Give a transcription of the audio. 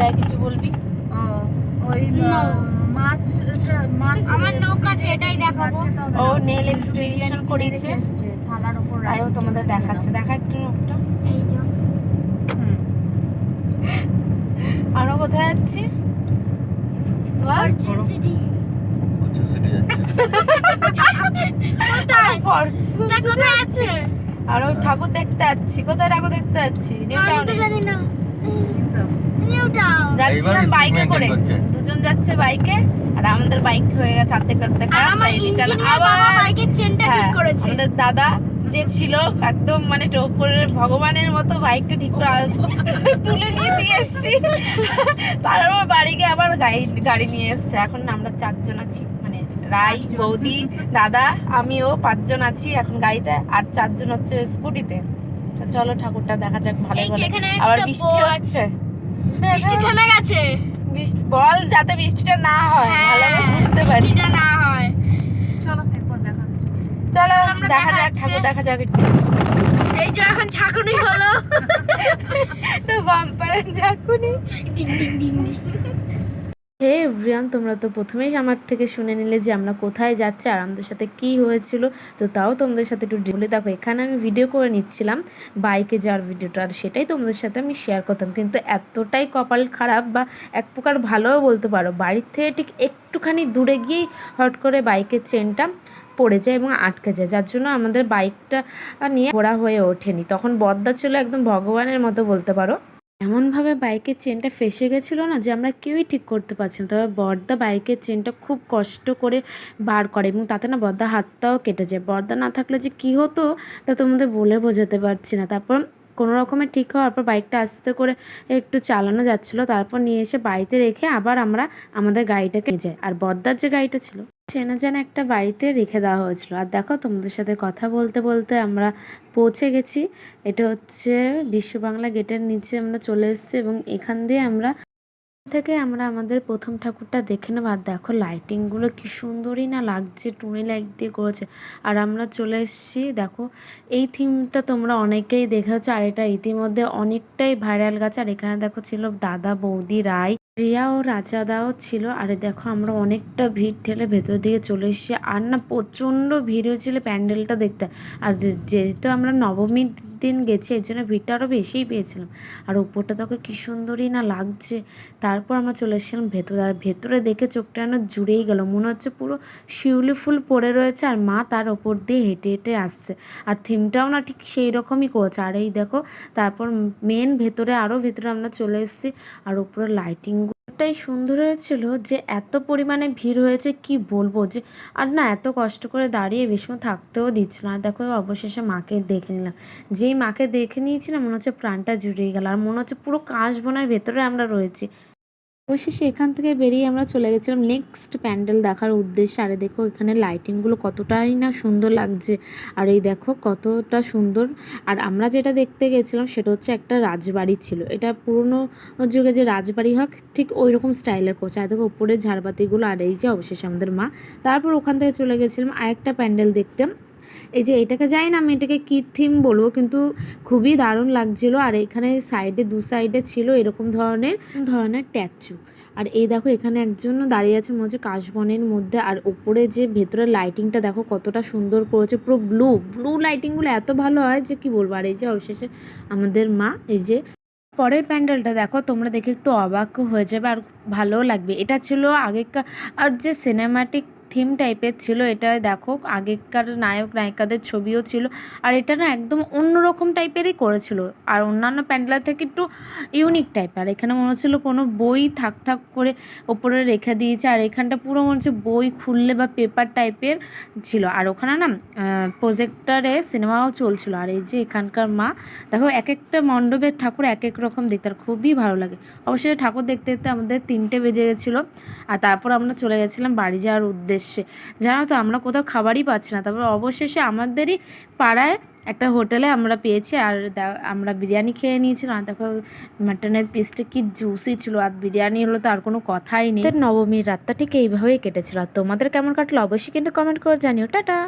রায় কিছু বলবি? ওই মাছ আমার নৌকা আছে, এটাই দেখাবো। ও নেল এক্সটেনশন করেছে, থালার উপর তাইও তোমাদের দেখাচ্ছে। দেখা একটু নৌকটা। এই যে আরো কোথায় যাচ্ছি? ফরচুন সিটি কোথায় আছে? আরো ঠাকুর দেখতে যাচ্ছি। কোথায় ঠাকুর দেখতে যাচ্ছি? নিউ টাউনে। জানি না, নিউ টাউন যাচ্ছিলাম বাইকে করে, দুজন যাচ্ছে বাইকে, আর আমাদের বাইক হয়ে গেছে অর্ধেক রাস্তায় খারাপ। তাই রিটার্ন আবার বাইকের চেনটা ঠিক করেছে আমাদের দাদা যে ছিল একদম মানে উপরের ভগবানের মতো বাইকটা ঠিক করে তুলে নিয়ে দিয়ে এসছি। তারপর বাড়ি গিয়ে আবার গাড়ি নিয়ে এসছে। এখন আমরা 4 জন আছি, মানে রাই, বৌদি, দাদা, আমিও 5 জন আছি এখন গাড়িতে, আর 4 জন হচ্ছে স্কুটিতে। তো চলো ঠাকুরটা দেখা যাক ভালো করে। আবার বৃষ্টি হচ্ছে, বৃষ্টি থেমে গেছে। বল যাতে বৃষ্টিটা না হয়, ভালোভাবে ঘুরতে পারি। বৃষ্টিটা না হয়। চলো একবার দেখা, চলো দেখা যাক ঠাকুর দেখা যাক একটু। এই যে এখন ঝাঁকুনি হলো, তো বাম্পারের ঝাঁকুনি। Ding ding ding ding. Hey everyone, তোমরা তো প্রথমেই আমার থেকে শুনে নিলে যে আমরা কোথায় যাচ্ছি আর আমাদের সাথে কি হয়েছিল। তো তাও তোমাদের সাথে একটু বলে দেখো, এখানে আমি ভিডিও করে নিচ্ছিলাম বাইকে যাওয়ার ভিডিওটা, আর সেটাই তোমাদের সাথে আমি শেয়ার করতাম। কিন্তু এতটাই কপাল খারাপ, বা এক প্রকার ভালোও বলতে পারো, বাড়ির থেকে ঠিক একটুখানি দূরে গিয়েই হট করে বাইকের চেনটা পড়ে যায় এবং আটকে যায়, যার জন্য আমাদের বাইকটা নিয়ে ঘোরা হয়ে ওঠেনি। তখন বদ্দা ছিল একদম ভগবানের মতো বলতে পারো। এমনভাবে বাইকের চেনটা ফেসে গেছিলো না যে আমরা কেউই ঠিক করতে পারছি না। তবে বর্দা বাইকের চেনটা খুব কষ্ট করে বার করে, এবং তাতে না বর্দা হাতটাও কেটে যায়। বর্দা না থাকলে যে কী হতো তা তোমাদের বলে বোঝাতে পারছি না। তারপর কোনো রকমের ঠিক হওয়ার পর বাইকটা আস্তে করে একটু চালানো যাচ্ছিলো, তারপর নিয়ে এসে বাড়িতে রেখে আবার আমরা আমাদের গাড়িটাকে নিয়ে যাই। আর বর্দার যে গাড়িটা ছিল সেনা যেন একটা বাড়িতে রেখে দেওয়া হয়েছিল। আর দেখো তোমাদের সাথে কথা বলতে বলতে আমরা পৌঁছে গেছি। এটা হচ্ছে বিশ্ব বাংলা গেটের নিচে আমরা চলে এসেছি, এবং এখান দিয়ে আমরা আমাদের প্রথম ঠাকুরটা দেখে নেব। আর দেখো লাইটিংগুলো কি সুন্দরই না লাগছে, টুনি লাইট দিয়ে করেছে। আর আমরা চলে এসেছি, দেখো এই থিমটা তোমরা অনেকেই দেখেছো, আর এটা ইতিমধ্যে অনেকটাই ভাইরাল গেছে। আর এখানে দেখো ছিল দাদা, বৌদি, রাই, রিয়া ও রাজাদাও ছিল। আরে দেখো আমরা অনেকটা ভিড় ঠেলে ভেতর দিকে চলে এসেছি, আর না প্রচণ্ড ভিড় হয়েছিল প্যান্ডেলটা দেখতে। আর যেহেতু আমরা নবমীর দিন গেছি, এর জন্য ভিড়টা আরও বেশিই পেয়েছিলাম। আর উপরটা দেখো কী সুন্দরই না লাগছে। তারপর আমরা চলে এসেছিলাম ভেতরে, আর ভেতরে দেখে চোখটা যেন জুড়েই গেল, মনে হচ্ছে পুরো শিউলি ফুল পড়ে রয়েছে আর মা তার ওপর দিয়ে হেঁটে হেঁটে আসছে। আর থিমটাও না ঠিক সেই রকমই করেছে। আর এই দেখো তারপর মেন ভেতরে, আরও ভেতরে আমরা চলে এসেছি। আর উপরে লাইটিংটাই সুন্দর হয়েছিল যে এত পরিমাণে ভিড় হয়েছে কি বলবো, যে আর না এত কষ্ট করে দাঁড়িয়ে বেশিক্ষণ থাকতেও দিচ্ছিল না। দেখো অবশেষে মাকে দেখে নিলাম। যেই মাকে দেখে নিয়েছি না, মনে হচ্ছে প্রাণটা জুড়িয়ে গেল, আর মনে হচ্ছে পুরো কাশবনের ভেতরে আমরা রয়েছি। অবশেষে এখান থেকে বেরিয়ে আমরা চলে গেছিলাম নেক্সট প্যান্ডেল দেখার উদ্দেশ্যে। আর দেখো এখানে লাইটিংগুলো কতটাই না সুন্দর লাগছে, আর এই দেখো কতটা সুন্দর। আর আমরা যেটা দেখতে গেছিলাম সেটা হচ্ছে একটা রাজবাড়ি ছিল। এটা পুরনো যুগে যে রাজবাড়ি হয় ঠিক ওই রকম স্টাইলের করছে। আর দেখো উপরে ঝাড়বাতিগুলো, আর এই যে অবশেষে আমাদের মা। তারপর ওখান থেকে চলে গেছিলাম আরেকটা প্যান্ডেল দেখতে। এই যে এটাকে জানি না আমি এটাকে কী থিম বলবো, কিন্তু খুবই দারুণ লাগছিল। আর এখানে সাইডে দু সাইডে ছিল এরকম ধরনের ট্যাচু। আর এই দেখো এখানে একজন দাঁড়িয়ে আছে মনে হচ্ছে কাশবনের মধ্যে। আর উপরে যে ভেতরের লাইটিংটা দেখো কতটা সুন্দর করেছে, পুরো ব্লু লাইটিংগুলো এত ভালো হয় যে কি বলবো। আর এই যে অবশেষে আমাদের মা, এই যে পরের প্যান্ডেলটা দেখো, তোমরা দেখে একটু অবাক হয়ে যাবে আর ভালোও লাগবে। এটা ছিল আগেকার আর যে সিনেম্যাটিক থিম টাইপের ছিল। এটা দেখো আগেকার নায়ক নায়িকাদের ছবিও ছিল। আর এটা না একদম অন্যরকম টাইপেরই করেছিল, আর অন্যান্য প্যান্ডেলের থেকে একটু ইউনিক টাইপ। আর এখানে মনে হচ্ছিলো কোনো বই থাক থাক করে ওপরে রেখে দিয়েছে, আর এখানটা পুরো মনে হচ্ছে বই খুললে বা পেপার টাইপের ছিল। আর ওখানে না প্রজেক্টারে সিনেমাও চলছিল। আর এই যে এখানকার মা দেখো, এক একটা মণ্ডপের ঠাকুর এক এক রকম দেখতে, আর খুবই ভালো লাগে। অবশ্যই ঠাকুর দেখতে দেখতে আমাদের 3টে বেজে গেছিলো। আর তারপর আমরা চলে গেছিলাম বাড়ি যাওয়ার উদ্দেশ্যে। জানো তো আমরা কোথাও খাবারই পাচ্ছি না। তারপর অবশেষে আমাদেরই পাড়ায় একটা হোটেলে আমরা পেয়েছি, আর আমরা বিরিয়ানি খেয়ে নিয়েছিলাম। আর দেখো মাটনের পিসটা কি জুসি ছিল, আর বিরিয়ানি হলো তো আর কোনো কথাই নেই। নবমীর রাতটা ঠিক এইভাবেই কেটেছিল। আর তোমাদের কেমন কাটলো অবশ্যই কিন্তু কমেন্ট করে জানিও। টাটা।